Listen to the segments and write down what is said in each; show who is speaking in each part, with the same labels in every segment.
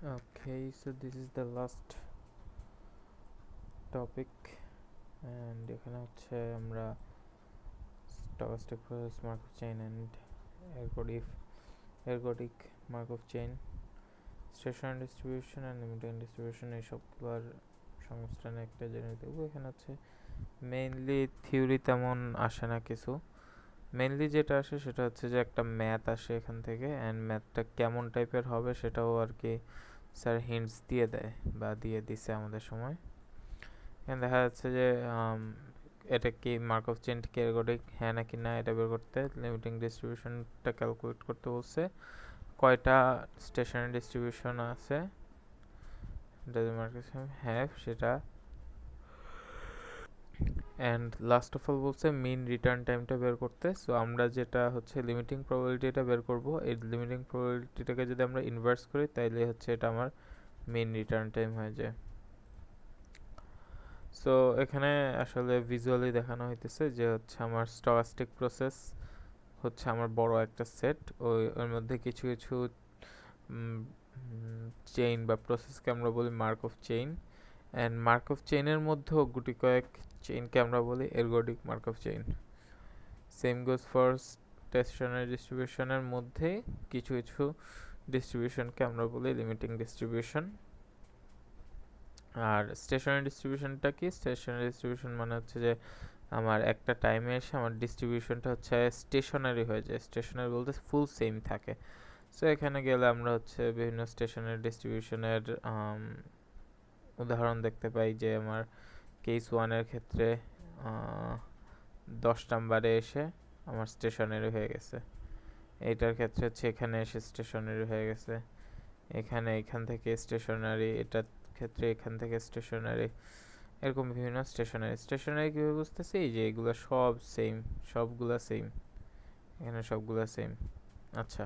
Speaker 1: Okay, so this is the last topic and এখানে হচ্ছে আমরা stochastic process Markov chain and ergodic Markov chain, stationary distribution and limiting distribution এই সবগুলোর সংমিশ্রণে একটা জিনিস দেখবো। এখানে হচ্ছে মেইনলি থিওরি তেমন আসে না কিছু, মেইনলি যেটা আসে সেটা হচ্ছে যে একটা ম্যাথ আসে এখান থেকে, অ্যান্ড ম্যাথটা কেমন টাইপের হবে সেটাও আর কি স্যার হিন্টস দিয়ে দেয় বা দিয়ে দিছে আমাদের সময়। এখানে দেখা যাচ্ছে যে এটা কি মার্কভ চেইন কি এরগোডিক হ্যাঁ নাকি না এটা বের করতে লিমিটিং ডিস্ট্রিবিউশনটা ক্যালকুলেট করতে বলছে, কয়টা স্টেশনারি ডিস্ট্রিবিউশন আছে ডাজ মার্কভ হ্যাভ সেটা, অ্যান্ড লাস্ট অফ অল বলছে মিন রিটার্ন টাইমটা বের করতে। সো আমরা যেটা হচ্ছে লিমিটিং প্রবাবিলিটিটা বের করব, এই লিমিটিং প্রবাবিলিটিটাকে যদি আমরা ইনভার্স করি তাইলে হচ্ছে এটা আমার মিন রিটার্ন টাইম হয়ে যায়। সো এখানে আসলে ভিজুয়ালি দেখানো হইতেছে যে হচ্ছে আমার স্টকাস্টিক প্রসেস হচ্ছে আমার বড় একটা সেট, ওর মধ্যে কিছু কিছু চেইন বা প্রসেসকে আমরা বলি মার্কভ চেইন, অ্যান্ড মার্কভ চেইনের মধ্যেও গুটি কয়েক চেইনকে আমরা বলি ergodic Markov chain. Same goes for stationary ডিস্ট্রিবিউশনের মধ্যে কিছু কিছু ডিস্ট্রিবিউশনকে আমরা বলি লিমিটিং ডিস্ট্রিবিউশন। আর স্টেশনারি ডিস্ট্রিবিউশনটা কি? স্টেশনারি ডিস্ট্রিবিউশন মানে হচ্ছে যে আমার একটা টাইমে এসে আমার ডিস্ট্রিবিউশনটা হচ্ছে স্টেশনারি হয়ে যায়। স্টেশনারি বলতে ফুল সেম থাকে। সো এখানে গেলে আমরা হচ্ছে বিভিন্ন স্টেশনারি ডিস্ট্রিবিউশনের উদাহরণ দেখতে পাই যে আমার কেস ওয়ানের ক্ষেত্রে 10 নাম্বারে এসে আমার স্টেশনারি হয়ে গেছে, এইটার ক্ষেত্রে হচ্ছে এখানে এসে স্টেশনারি হয়ে গেছে, এখান থেকে স্টেশনারি, এটার ক্ষেত্রে এখান থেকে স্টেশনারি, এরকম বিভিন্ন স্টেশনারি কীভাবে বুঝতেছি? যে এগুলো সব সেম, সবগুলা সেম, এখানে সবগুলা সেম। আচ্ছা,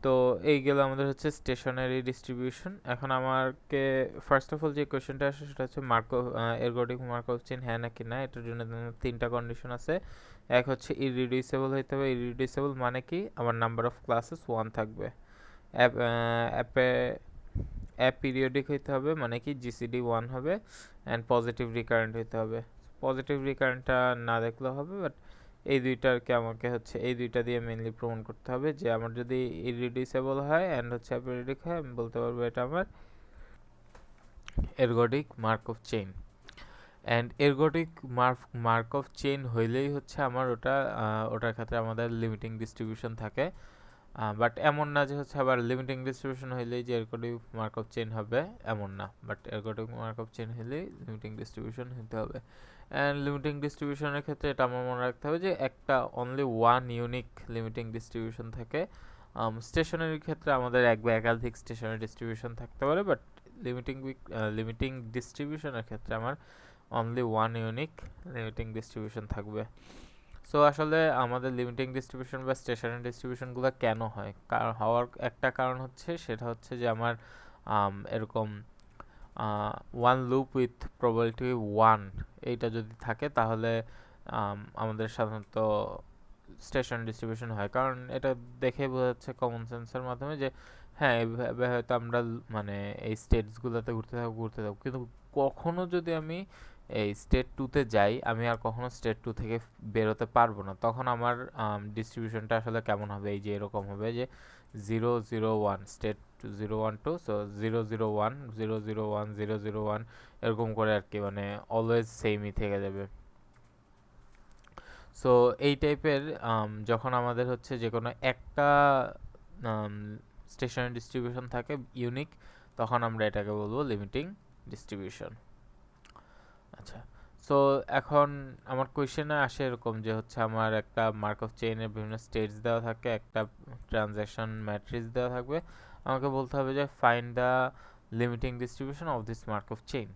Speaker 1: তো এইগুলো আমাদের হচ্ছে স্টেশনারি ডিস্ট্রিবিউশন। এখন আমাকে ফার্স্ট অফ অল যে কোয়েশ্চেনটা আসে সেটা হচ্ছে মার্কভ এরগোডিক মার্কভ চেইন হ্যাঁ নাকি না। এটার জন্য তিনটা কন্ডিশন আছে। এক হচ্ছে ইররিডিউসিবল হইতে হবে। ইররিডিউসিবল মানে কি? আমার নাম্বার অফ ক্লাসেস 1 থাকবে। অ্যাপিরিয়ডিক হইতে হবে, মানে কি জিসিডি 1 হবে, অ্যান্ড পজিটিভ রিকারেন্ট হইতে হবে। পজিটিভ রিকারেন্টটা না দেখলেও হবে, বাট এই দুইটাকে আমাকে হচ্ছে এই দুইটা দিয়ে মেনলি প্রমাণ করতে হবে যে আমার যদি ইরিডিউসেবল হয় অ্যান্ড হচ্ছে অ্যাপিরিয়ডিক হয়, আমি বলতে পারবো এটা আমার ergodic Markov chain. And ergodic Markov chain হইলেই হচ্ছে আমার ওটার ক্ষেত্রে আমাদের লিমিটিং ডিস্ট্রিবিউশন থাকে। বাট এমন না যে হচ্ছে আবার লিমিটিং ডিস্ট্রিবিউশন হইলেই যে এরগোডিক মার্কভ চেইন হবে, এমন না। বাট এরগোডিক মার্কভ চেইন হইলেই লিমিটিং ডিস্ট্রিবিউশন হতে হবে। অ্যান্ড লিমিটিং ডিস্ট্রিবিউশনের ক্ষেত্রে এটা আমার মনে রাখতে হবে যে একটা only one unique limiting distribution থাকে। স্টেশনারির ক্ষেত্রে আমাদের এক বা একাধিক স্টেশনারি ডিস্ট্রিবিউশন থাকতে পারে, বাট লিমিটিং ডিস্ট্রিবিউশনের ক্ষেত্রে আমার only one unique limiting distribution থাকবে। সো আসলে আমাদের লিমিটিং ডিস্ট্রিবিউশন বা স্টেশনারি ডিস্ট্রিবিউশনগুলো কেন হয়? হওয়ার একটা কারণ হচ্ছে সেটা হচ্ছে যে আমার এরকম ওয়ান লুপ উইথ প্রবাবিলিটি 1 এইটা যদি থাকে তাহলে আমাদের সাধারণত স্টেশন ডিস্ট্রিবিউশন হয়। কারণ এটা দেখে বোঝা যাচ্ছে কমন সেন্সের মাধ্যমে যে হ্যাঁ এভাবে হয়তো আমরা মানে এই স্টেটসগুলোতে ঘুরতে থাকবো, কিন্তু কখনো যদি আমি এই স্টেট 2তে যাই, আমি আর কখনো স্টেট 2 থেকে বেরোতে পারবো না। তখন আমার ডিস্ট্রিবিউশনটা আসলে কেমন হবে? এই যে এরকম হবে যে 0 0 1 স্টেট 0 1 2, সো 0 0 1 0 0 1 0 0 1 এরকম করে আর কি, মানে অলওয়েজ সেমই থেকে যাবে। সো এই টাইপের যখন আমাদের হচ্ছে যে কোনো একটা স্টেশনারি ডিস্ট্রিবিউশন থাকে ইউনিক, তখন আমরা এটাকে বলবো লিমিটিং ডিস্ট্রিবিউশন। আচ্ছা, সো এখন আমার কোয়েশ্চেনে আসে এরকম যে হচ্ছে আমার একটা মার্কভ চেইনের বিভিন্ন স্টেটস দেওয়া থাকে, একটা ট্রানজ্যাকশন ম্যাট্রিক্স দেওয়া থাকবে, আমাকে বলতে হবে যে find the limiting distribution of this Markov chain.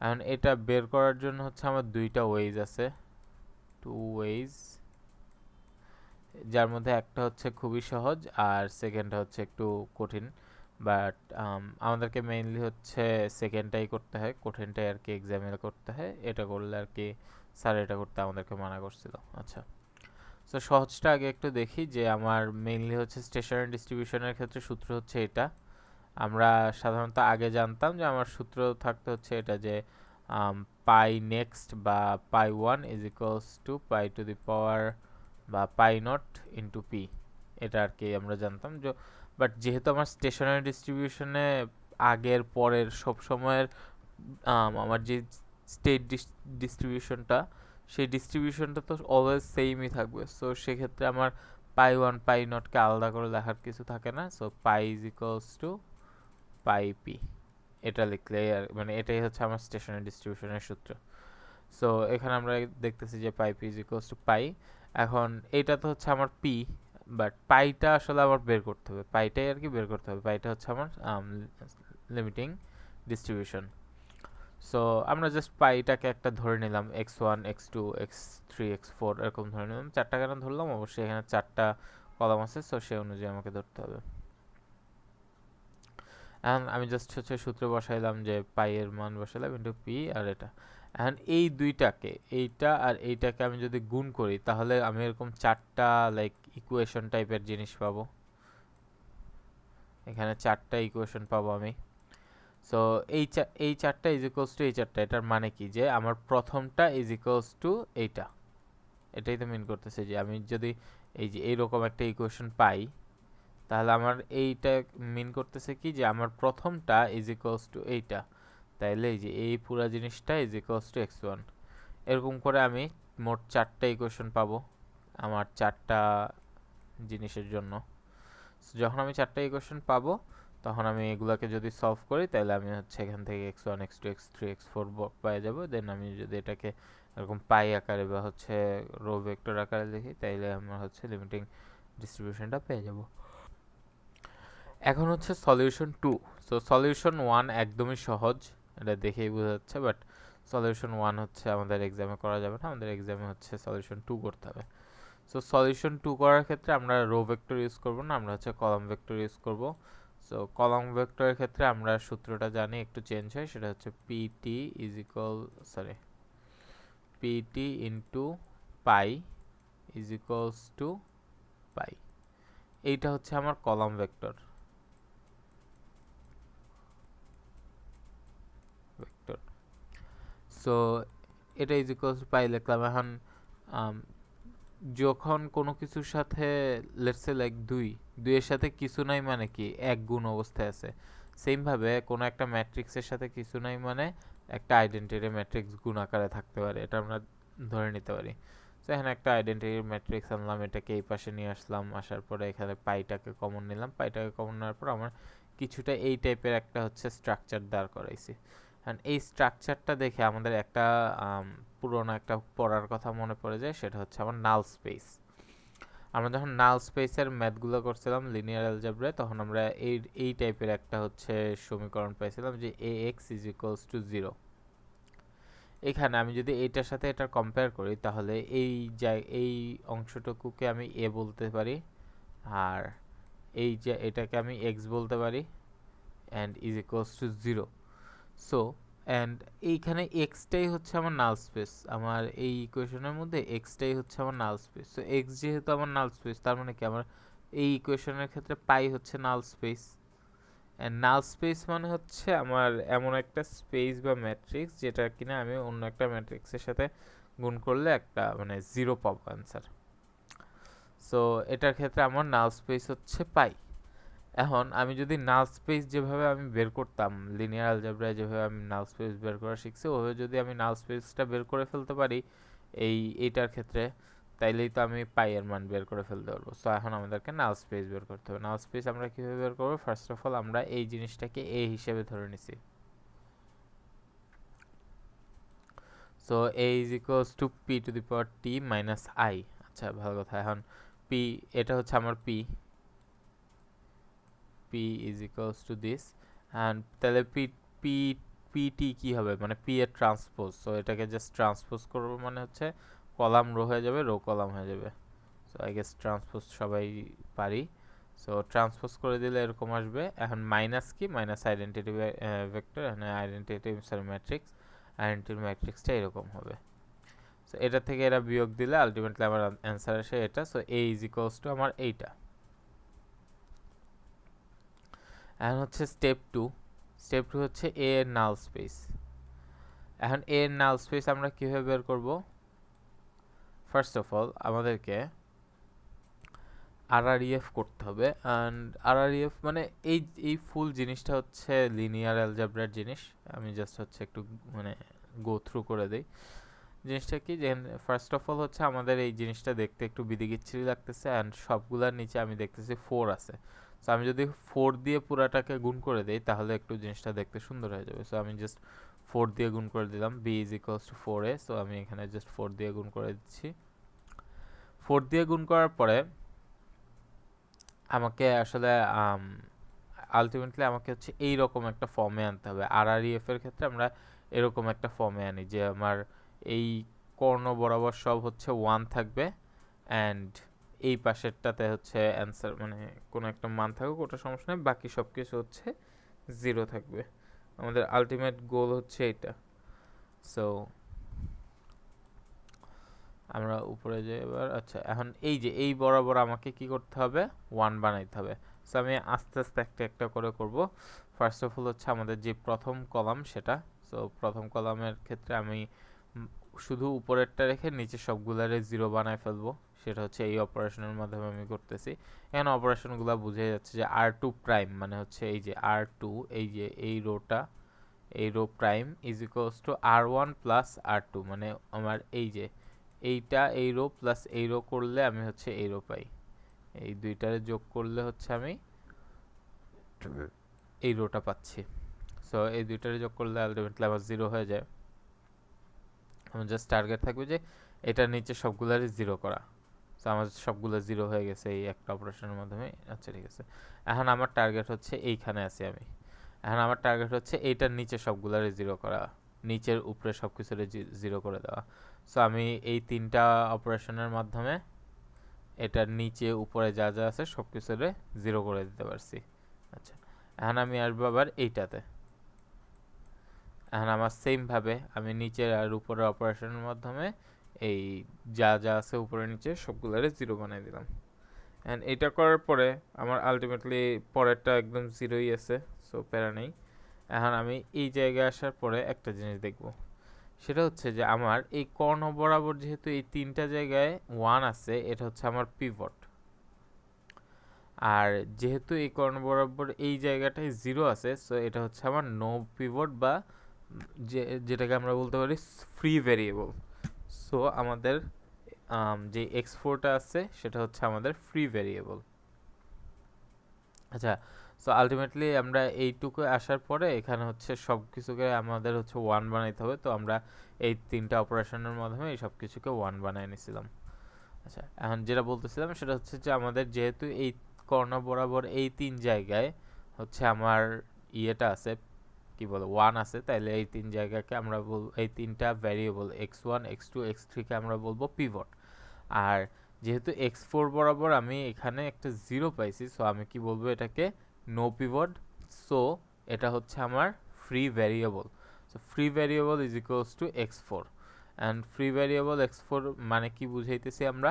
Speaker 1: এখন এটা বের করার জন্য হচ্ছে আমার দুইটা ওয়েজ আছে, টু ওয়েজ, যার মধ্যে একটা হচ্ছে খুবই সহজ আর সেকেন্ডটা হচ্ছে একটু কঠিন। বাট আমাদেরকে মেইনলি হচ্ছে সেকেন্ডটাই করতে হয়, কঠিনটাই আর কি এক্সামে করতে হয়। এটা করলে আর কি স্যার এটা করতে আমাদেরকে মানা করছিল। আচ্ছা, সো সহজটা আগে একটু দেখি যে আমার মেইনলি হচ্ছে স্টেশনারি ডিস্ট্রিবিউশনের ক্ষেত্রে সূত্র হচ্ছে এটা, আমরা সাধারণত আগে জানতাম যে আমার সূত্র থাকতে হচ্ছে এটা যে পাই নেক্সট বা pi one is equals to pi to the power বা পাই নট ইন্টু পি, এটা আর কি আমরা জানতাম যে। বাট যেহেতু আমার স্টেশনারি ডিস্ট্রিবিউশনে আগের পরের সব সময়ের আমার যে স্টেট ডিস্ট্রিবিউশনটা, সেই ডিস্ট্রিবিউশনটা তো অলওয়েজ সেমই থাকবে। সো সেক্ষেত্রে আমার পাই ওয়ান পাই নটকে আলাদা করে লেখার কিছু থাকে না। So pi is equals to pi P, এটা লিখলে আর মানে এটাই হচ্ছে আমার স্টেশনারি ডিস্ট্রিবিউশনের সূত্র। সো এখানে আমরা দেখতেছি যে পাই পি ইজ ইকুয়ালস টু পাই। এখন এইটা তো হচ্ছে আমার পি, বাট পাইটা আসলে আমার বের করতে হবে, পাইটাই আর কি বের করতে হবে। পাইটা হচ্ছে আমার লিমিটিং ডিস্ট্রিবিউশন। সো আমরা জাস্ট পাইটাকে একটা ধরে নিলাম x one x two x three x four এরকম ধরে নিলাম, চারটা কেন ধরলাম, অবশ্যই এখানে চারটা কলাম আছে, সো সেই অনুযায়ী আমাকে ধরতে হবে। এখন আমি জাস্ট হচ্ছে সূত্র বসাইলাম যে পাই এর মান বসাইলাম ইন্টু পি আর এটা। এখন এই দুইটাকে, এইটা আর এইটাকে আমি যদি গুণ করি তাহলে আমি এরকম চারটা লাইক ইকুয়েশন টাইপের জিনিস পাবো। এখানে চারটা ইকুয়েশন পাবো আমি। সো এই চারটা ইজ ইকুয়ালস টু এই চারটা, এটার মানে কি যে আমার প্রথমটা ইজ ইকুয়ালস টু এইটা, এটাই তো মিন করতেছে যে আমি যদি এই যে এইরকম একটা ইকুয়েশন পাই তাহলে আমার এইটা মিন করতেছে কি যে আমার প্রথমটা ইজ ইকুয়ালস টু এইটা, তাইলে এই যে এই পুরা জিনিসটা is equals two x one. এরকম করে আমি মোট চারটা ইকুয়েশন পাবো আমার চারটা জিনিসের জন্য। যখন আমি চারটা ইকুয়েশন পাবো তখন আমি এগুলাকে যদি সলভ করি তাহলে আমি হচ্ছে এখান থেকে x one x two x three x four পেয়ে যাবো। দেন আমি যদি এটাকে এরকম পাই আকারে বা হচ্ছে রো ভেক্টর আকারে লিখি তাইলে আমরা হচ্ছে লিমিটিং ডিস্ট্রিবিউশনটা পেয়ে যাব। এখন হচ্ছে solution to. So solution one একদমই সহজ, এটা দেখেই বোঝা যাচ্ছে, বাট সলিউশন ওয়ান হচ্ছে আমাদের এক্সামে করা যাবে না, আমাদের এক্সামে হচ্ছে সলিউশন টু করতে হবে। সো সলিউশন টু করার ক্ষেত্রে আমরা রো ভেক্টর ইউজ করব না, আমরা হচ্ছে কলাম ভেক্টর ইউজ করব। সো কলাম ভেক্টরের ক্ষেত্রে আমরা সূত্রটা জানি, একটু চেঞ্জ হয়, সেটা হচ্ছে PT is equal PT into pi is equals to pi. এইটা হচ্ছে আমার কলাম ভেক্টর। সো এটা ইজ ইকুয়ালস টু পাই লিখলাম। এখন যখন কোনো কিছুর সাথে লেটস সে লাইক দুইয়ের সাথে কিছু নাই মানে কি এক গুণ অবস্থায় আছে, সেমভাবে কোনো একটা ম্যাট্রিক্সের সাথে কিছু নাই মানে একটা আইডেন্টিটি ম্যাট্রিক্স গুণ আকারে থাকতে পারে, এটা আমরা ধরে নিতে পারি। তো এখানে একটা আইডেন্টিটি ম্যাট্রিক্স আনলাম, এটাকে এই পাশে নিয়ে আসলাম, আসার পরে এখানে পাইটাকে কমন নিলাম, পাইটাকে কমন নেওয়ার পর আমার কিছুটা এই টাইপের একটা হচ্ছে স্ট্রাকচার দাঁড় করাইছি। অ্যান্ড এই স্ট্রাকচারটা দেখে আমাদের একটা পুরোনো একটা পড়ার কথা মনে পড়ে যায়, সেটা হচ্ছে আমার নাল স্পেস। আমরা যখন নাল স্পেসের ম্যাথগুলো করছিলাম লিনিয়ার অ্যালজেব্রায়, তখন আমরা এই টাইপের একটা হচ্ছে সমীকরণ পাইছিলাম যে A X is equals to zero. এখানে আমি যদি এইটার সাথে এটা কম্পেয়ার করি তাহলে এই অংশটুকুকে আমি এ বলতে পারি, আর এই যে এটাকে আমি এক্স বলতে পারি, and is equals to zero. So and এইখানে এক্সটাই হচ্ছে আমার নাল স্পেস, আমার এই ইকুয়েশনের মধ্যে এক্সটাই হচ্ছে আমার নাল স্পেস। সো এক্স যেহেতু আমার নাল স্পেস, তার মানে কি আমার এই ইকুয়েশনের ক্ষেত্রে পাই হচ্ছে null space. And null space মানে হচ্ছে আমার এমন একটা স্পেস বা ম্যাট্রিক্স যেটা কিনা আমি অন্য একটা ম্যাট্রিক্সের সাথে গুণ করলে একটা মানে জিরো পাবো অ্যান্সার। সো এটার ক্ষেত্রে আমার নাল স্পেস হচ্ছে পাই। এখন আমি যদি নাল স্পেস যেভাবে আমি বের করতাম লিনিয়ার অ্যালজেব্রায়, যেভাবে আমি নাল স্পেস বের করা শিখছি, ওভাবে যদি আমি নাল স্পেসটা বের করে ফেলতে পারি এইটার ক্ষেত্রে, তাইলেই তো আমি পাই এর মান বের করে ফেলতে পারবো। সো এখন আমাদেরকে নাল স্পেস বের করতে হবে। নাল স্পেস আমরা কীভাবে বের করবো? ফার্স্ট অফ অল আমরা এই জিনিসটাকে এ হিসেবে ধরে নিছি। So A is equals two P two the power T minus I. আচ্ছা, ভালো কথা। এখন পি, এটা হচ্ছে আমার P, P is equals to this. And তাহলে পি পিটি কী হবে, মানে পি এর ট্রান্সপোজ। সো এটাকে জাস্ট ট্রান্সপোজ করবো, মানে হচ্ছে কলাম রো হয়ে যাবে, রো কলাম হয়ে যাবে। সো আই গেস ট্রান্সপোজ সবাই পারি। সো ট্রান্সপোজ করে দিলে এরকম আসবে। এখন মাইনাস কি, মাইনাস আইডেন্টিটি ভেক্টর, এখানে আইডেন্টিটি ম্যাট্রিক্স, আইডেন্টিটি ম্যাট্রিক্সটা এরকম হবে। সো এটা থেকে এরা বিয়োগ দিলে আলটিমেটলি আমার অ্যান্সার আসে এটা। So A is equals two আমার এইটা। এখন হচ্ছে স্টেপ টু হচ্ছে এ এর নাল স্পেস। এখন এ এর নাল স্পেস আমরা কীভাবে বের করব? ফার্স্ট অফ অল আমাদেরকে আরআরইএফ করতে হবে, অ্যান্ড আরআরইএফ মানে এই এই ফুল জিনিসটা হচ্ছে লিনিয়ার অ্যালজেব্রার জিনিস। আমি জাস্ট হচ্ছে একটু মানে গো থ্রু করে দিই জিনিসটা কি। যে ফার্স্ট অফ অল হচ্ছে আমাদের এই জিনিসটা দেখতে একটু বিদিকিচ্ছিরি লাগতেছে, অ্যান্ড সবগুলার নিচে আমি দেখতেছি 4 আছে। সো আমি যদি 4 দিয়ে পুরাটাকে গুণ করে দিই তাহলে একটু জিনিসটা দেখতে সুন্দর হয়ে যাবে। সো আমি জাস্ট 4 দিয়ে গুণ করে দিলাম, b is equals to 4a। So আমি এখানে জাস্ট 4 দিয়ে গুণ করে দিচ্ছি। 4 দিয়ে গুণ করার পরে আমাকে আসলে আলটিমেটলি আমাকে হচ্ছে এইরকম একটা ফর্মে আনতে হবে। আরআরইএফ এর ক্ষেত্রে আমরা এরকম একটা ফর্মে আনি যে আমার এই কর্ণ বরাবর সব হচ্ছে 1 থাকবে, অ্যান্ড এই পাশেরটাতে হচ্ছে অ্যান্সার মানে কোনো একটা মান থাকুক, ওটা সমস্যা নেই, বাকি সব কিছু হচ্ছে 0 থাকবে। আমাদের আলটিমেট গোল হচ্ছে এটা। সো আমরা উপরে যাই এবার। আচ্ছা, এখন এই যে এই বরাবর আমাকে কি করতে হবে? 1 বানাইতে হবে। সো আমি আস্তে আস্তে একটা একটা করে করব। ফার্স্ট অফ অল হচ্ছে আমাদের যে প্রথম কলাম সেটা। সো প্রথম কলামের ক্ষেত্রে আমি শুধু উপরেরটা রেখে নিচে সবগুলারে 0 বানায় ফেলবো। সেটা হচ্ছে এই অপারেশনের মাধ্যমে আমি করতেছি। এখানে অপারেশনগুলো বুঝে যাচ্ছে যে R2 প্রাইম মানে হচ্ছে এই যে R2, এই যে এই রোটা, এই row prime is equals to R1 plus R2, মানে আমার এই যে এইটা এই রো প্লাস এই রো করলে আমি হচ্ছে এই রো পাই। এই দুইটারে যোগ করলে হচ্ছে আমি এই রোটা পাচ্ছি। সো এই দুইটারে যোগ করলে আলটিমেটলি আমার 0 হয়ে যায়। আমার জাস্ট টার্গেট থাকবে যে এটার নিচে সবগুলারই 0 করা। সো আমার সবগুলো 0 হয়ে গেছে এই একটা অপারেশনের মাধ্যমে। আচ্ছা ঠিক আছে, এখন আমার টার্গেট হচ্ছে এইখানে আছি আমি। এখন আমার টার্গেট হচ্ছে এইটার নিচে সবগুলারই 0 করা, নিচের উপরে সব কিছুর 0 করে দেওয়া। সো আমি এই 3টা অপারেশনের মাধ্যমে এটার নিচে উপরে যা যা আছে সব কিছুর 0 করে দিতে পারছি। আচ্ছা, এখন আমি আসবো আবার এইটাতে। এখন আমার সেমভাবে আমি নিচের আর উপরের অপারেশনের মাধ্যমে এই যা যা আছে উপরে নিচে সবগুলোরে 0 বানাই দিলাম। অ্যান্ড এটা করার পরে আমার আলটিমেটলি পরেরটা একদম 0ই আছে, সো প্যারা নেই। এখন আমি এই জায়গায় আসার পরে একটা জিনিস দেখব, সেটা হচ্ছে যে আমার এই কর্ণ বরাবর যেহেতু এই 3টা জায়গায় 1 আছে, এটা হচ্ছে আমার পিভট। আর যেহেতু এই কর্ণ বরাবর এই জায়গাটায় 0 আছে, সো এটা হচ্ছে আমার নো পিভট, বা যেটাকে আমরা বলতে পারি ফ্রি ভেরিয়েবল। সো আমাদের যে x4টা আছে সেটা হচ্ছে আমাদের ফ্রি ভেরিয়েবল। আচ্ছা, সো আলটিমেটলি আমরা এইটুকু আসার পরে এখানে হচ্ছে সব কিছুকে আমাদের হচ্ছে 1 বানাইতে হবে। তো আমরা এই 3টা অপারেশনের মাধ্যমে এই সব কিছুকে 1 বানাই নিছিলাম। আচ্ছা, এখন যেটা বলতেছিলাম সেটা হচ্ছে যে আমাদের যেহেতু এই কর্ণ বরাবর এই 3 জায়গায় হচ্ছে আমার ইয়েটা আছে, কি বলে 1 আছে, তাইলে এই 3 জায়গাকে আমরা এই 3টা ভ্যারিয়েবল x1 x2 x3 কে আমরা বলবো পিভট। আর যেহেতু x4 বরাবর আমি এখানে একটা 0 পাইছি, সো আমি কি বলবো এটাকে নো পিভট। সো এটা হচ্ছে আমার free variable. So free variable is equals two x4, and free variable x4 মানে কি বুঝাইতেছি আমরা?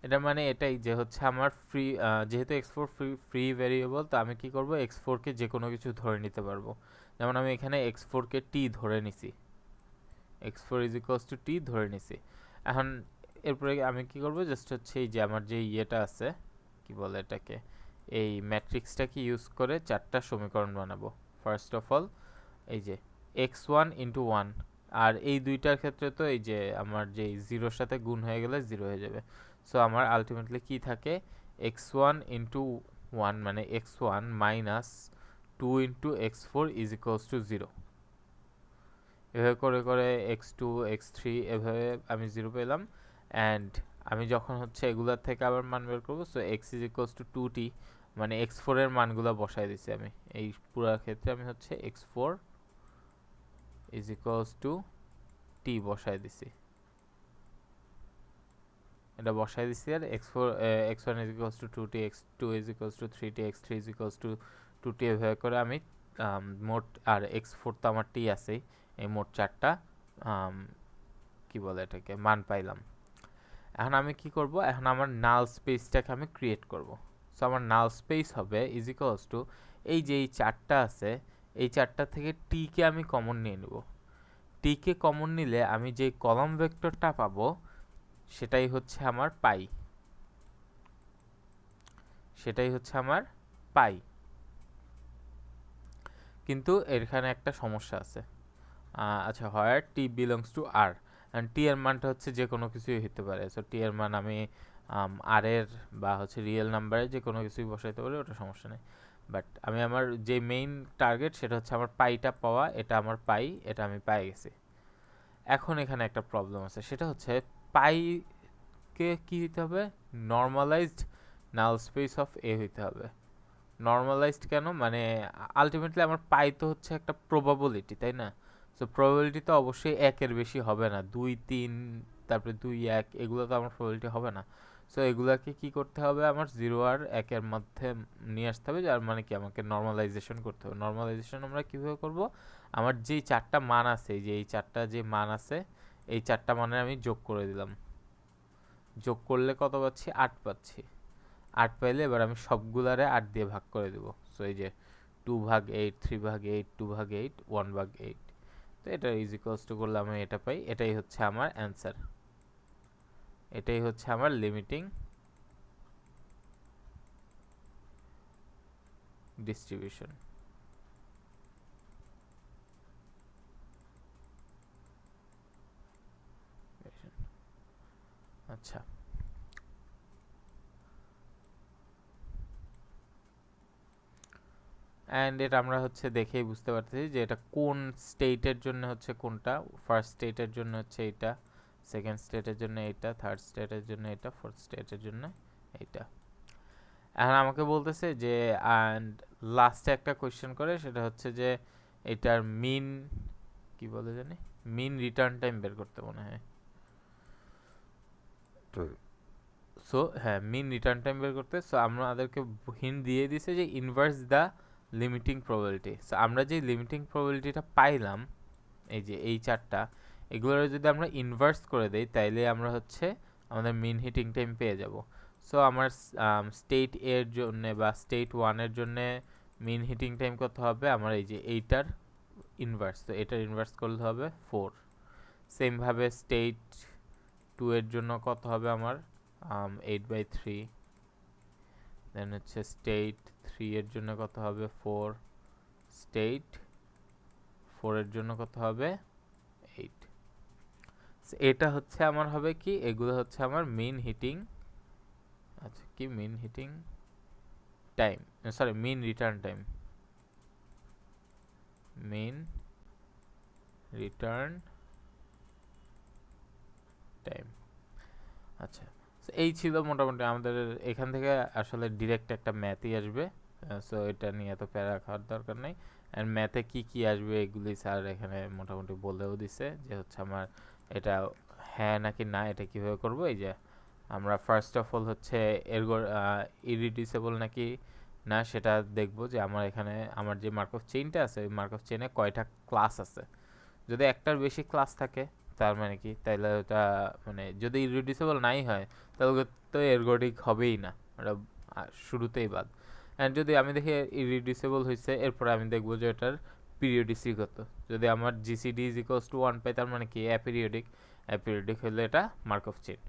Speaker 1: এটা মানে এটাই যে হচ্ছে আমার ফ্রি, যেহেতু x4 ফ্রি ভ্যারিয়েবল, তো আমি কি করব x4 কে যে কোনো কিছু ধরে নিতে পারবো। যেমন আমি এখানে x4 কে t ধরে নিছি, x4 is equals two t ধরে নিছি। এখন এরপরে আমি কি করব, জাস্ট হচ্ছে এই যে আমার যে ইয়েটা আছে, কি বলে এটাকে, এই ম্যাট্রিক্সটাকে ইউজ করে 4টা সমীকরণ বানাবো। ফার্স্ট অফ অল এই যে x1 ইন্টু 1, আর এই দুইটার ক্ষেত্রে তো এই যে আমার যে 0-র সাথে গুণ হয়ে গেলে 0 হয়ে যাবে। সো আমার আলটিমেটলি কি থাকে, x1 ইন্টু 1 মানে x1 minus 2 into x4 is equals to 0। এভাবে করে করে x2 x3 এভাবে আমি 0 পেলাম। অ্যান্ড আমি যখন হচ্ছে এগুলার থেকে আবার মান বের করবো, so x is equals two 2t, মানে x4 এর মানগুলো বসাই দিচ্ছি আমি এই পুরো ক্ষেত্রে। আমি হচ্ছে x4 is equals two t বসাই দিছি, এটা বসাই দিছি। আর x1 is equals two 2t, x2 is equals two 3t, x3 is equals two 2t এভাবে করে আমি মোট, আর x4 তো আমার t আছেই, এই মোট 4টা কি বলে এটাকে মান পাইলাম। এখন আমি কি করব, এখন আমার নাল স্পেসটাকে আমি ক্রিয়েট করব। সো আমার নাল স্পেস হবে ইজ ইকুয়ালস টু এই যে এই চারটা আছে, এই চারটা থেকে টিকে আমি কমন নিয়ে নেব। টিকে কমন নিলে আমি যে কলাম ভেক্টরটা পাবো সেটাই হচ্ছে আমার পাই, সেটাই হচ্ছে আমার পাই। কিন্তু এখানে একটা সমস্যা আছে। আচ্ছা, হোয়ার টি বিলংস টু আর, অ্যান্ড টি এর মানটা হচ্ছে যে কোনো কিছুই হতে পারে। সো টি এর মান আমি আর এর বা হচ্ছে রিয়েল নাম্বারে যে কোনো কিছুই বসাইতে পারি, ওটা সমস্যা নেই। বাট আমি আমার যে মেইন টার্গেট সেটা হচ্ছে আমার পাইটা পাওয়া। এটা আমার পাই, এটা আমি পাই গেছি। এখন এখানে একটা প্রবলেম আছে, সেটা হচ্ছে পাইকে কি হইতে হবে, নর্মালাইজড নাল স্পেস অফ এ হইতে হবে। নর্মালাইজড কেন, মানে আলটিমেটলি আমার পাই তো হচ্ছে একটা প্রবাবিলিটি, তাই না? সো প্রবাবিলিটি তো অবশ্যই একের বেশি হবে না, 2 3 তারপরে 2 1 এগুলো তো আমার প্রবাবিলিটি হবে না। সো এগুলাকে কি করতে হবে, আমার 0 আর 1-এর মধ্যে নিয়ে আসতে হবে, যার মানে কি আমাকে নর্মালাইজেশন করতে হবে। নর্মালাইজেশন আমরা কীভাবে করব, আমার যেই চারটা মান আছে, যে এই চারটা যে মান আছে, এই চারটা মানের আমি যোগ করে দিলাম। যোগ করলে কত পাচ্ছি, 8 পাচ্ছি। 8 পাইলে এবার আমি সবগুলারে 8 দিয়ে ভাগ করে দেব। সো এই যে 2/8, 3/8, 2/8, 1/8। তো এটা ইজ ইকুয়ালস টু করলে আমি এটা পাই। এটাই হচ্ছে আমার অ্যান্সার, এটাই হচ্ছে আমার লিমিটিং ডিস্ট্রিবিউশন। আচ্ছা, অ্যান্ড এটা আমরা হচ্ছে দেখেই বুঝতে পারতেছি যে এটা কোন স্টেটের জন্য হচ্ছে কোনটা। ফার্স্ট স্টেটের জন্য হচ্ছে এইটা, সেকেন্ড স্টেটের জন্য এইটা, থার্ড স্টেটের জন্য এটা, ফোর্থ স্টেটের জন্য এইটা। এখন আমাকে বলতেছে যে অ্যান্ড লাস্টে একটা কোয়েশ্চেন করে, সেটা হচ্ছে যে এটার মিন কি বলে জানি, মিন রিটার্ন টাইম বের করতে মনে হয়। সো হ্যাঁ, মিন রিটার্ন টাইম বের করতে। সো আমাদেরকে হিন্ট দিয়ে দিছে যে inverse the limiting probability. So আমরা যে লিমিটিং প্রবাবিলিটিটা পাইলাম, এই যে এই চারটা, এগুলোর যদি আমরা ইনভার্স করে দেই তাইলে আমরা হচ্ছে আমাদের মিন হিটিং টাইম পেয়ে যাব। সো আমার স্টেট এর জন্য বা স্টেট 1-এর জন্য মিন হিটিং টাইম কত হবে, আমার এই যে এইটার ইনভার্স, তো এটার ইনভার্স করলে হবে 4। সেমভাবে স্টেট 2-এর জন্য কত হবে আমার 8/3। দেন হচ্ছে স্টেট 3-এর জন্য কত হবে 4। স্টেট 4-এর জন্য কত হবে 8। এটা হচ্ছে আমার হবে কি, এগুলো হচ্ছে আমার মিন হিটিং, আচ্ছা কি মিন হিটিং টাইম, সরি মিন রিটার্ন টাইম, মিন রিটার্ন টাইম। আচ্ছা, এই ছিল মোটামুটি আমাদের। এখান থেকে আসলে ডিরেক্ট একটা ম্যাথই আসবে। সো এটা নিয়ে এত প্যারা খাওয়ার দরকার নেই। অ্যান্ড ম্যাথে কি কি আসবে এগুলি স্যার এখানে মোটামুটি বলেও দিছে, যে হচ্ছে আমার এটা হ্যাঁ নাকি না এটা কীভাবে করবো। এই যে আমরা ফার্স্ট অফ অল হচ্ছে ইরিডিউসেবল নাকি না সেটা দেখবো, যে আমার এখানে আমার যে মার্কঅফ চেইনটা আছে, ওই মার্কঅফ চেইনে কয়টা ক্লাস আছে। যদি একটার বেশি ক্লাস থাকে তার মানে কি, তাহলে ওটা মানে যদি ইরিডিউসেবল নাই হয় তাহলে তো এরগোডিক হবেই না, ওটা শুরুতেই বাদ। অ্যান্ড যদি আমি দেখি ইরিডিউসেবল হয়েছে, এরপরে আমি দেখবো যে এটার পিরিয়ডিসি কত। যদি আমার জিসিডি ইজ ইকুয়ালস টু 1 পাই, তার মানে কি অ্যাপিরিয়ডিক। অ্যাপিরিয়ডিক হলে এটা মার্কঅফ চেইন।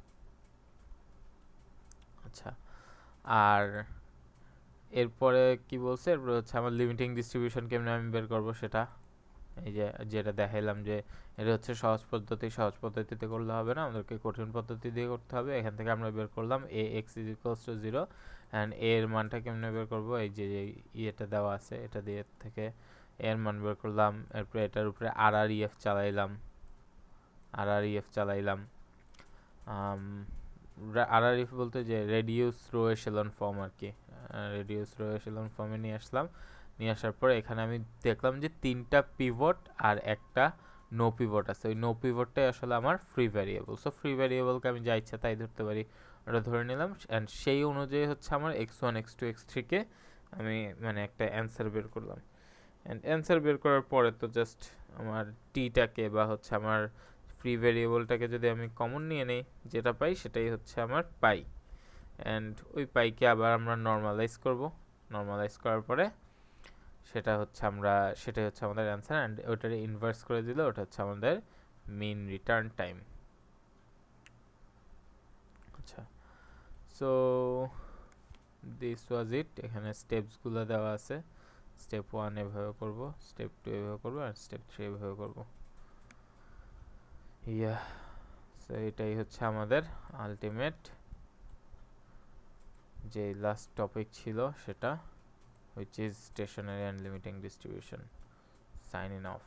Speaker 1: আচ্ছা, আর এরপরে কি বলছে, এরপরে হচ্ছে আমার লিমিটিং ডিস্ট্রিবিউশন কেমনে আমি বের করবো সেটা। এই যে যেটা দেখাইলাম যে এটা হচ্ছে সহজ পদ্ধতি, সহজ পদ্ধতিতে করলে হবে না, আমাদেরকে কঠিন পদ্ধতি দিয়ে করতে হবে। এখান থেকে আমরা বের করলাম A X is equals to 0, and এর মানটা কেমনে বের করবো, এই যে ইয়েটা দেওয়া আছে এটা দিয়ে থেকে এর মান বের করলাম। এরপরে এটার উপরে আর আর ইএফ চালাইলাম, আর আর ইএফ চালাইলাম। আর আর ইএফ বলতে যে রেডিউস রো এশেলন ফর্ম আর কি, রেডিউস রো এশেলন ফর্মে নিয়ে আসলাম। নিয়ে আসার পরে এখানে আমি দেখলাম যে 3টা পিভট আর একটা নো পিভট আছে। ওই নো পিভটটাই আসলে আমার ফ্রি ভ্যারিয়েবল। সো ফ্রি ভ্যারিয়েবলকে আমি যা ইচ্ছা তাই ধরতে পারি, ওটা ধরে নিলাম। অ্যান্ড সেই অনুযায়ী হচ্ছে আমার x1 x2 x3-কে আমি মানে একটা অ্যান্সার বের করলাম। অ্যান্ড অ্যান্সার বের করার পরে তো জাস্ট আমার টিটাকে বা হচ্ছে আমার ফ্রি ভ্যারিয়েবলটাকে যদি আমি কমন নিয়ে নেই, যেটা পাই সেটাই হচ্ছে আমার পাই। অ্যান্ড ওই পাইকে আবার আমরা নর্মালাইজ করব। নর্মালাইজ করার পরে সেটাই হচ্ছে আমাদের অ্যান্সার, অ্যান্ড ওটারে ইনভার্স করে দিলে ওটা হচ্ছে আমাদের মিন রিটার্ন টাইম। আচ্ছা, সো দিস ওয়াজ ইট। এখানে স্টেপসগুলো দেওয়া আছে, স্টেপ 1 এভাবে করব, স্টেপ 2 এভাবে করব, আর স্টেপ 3 এভাবে করব। ইয়া, সো এটাই হচ্ছে আমাদের আলটিমেট যে লাস্ট টপিক ছিল সেটা, which is stationary and limiting distribution. Signing off.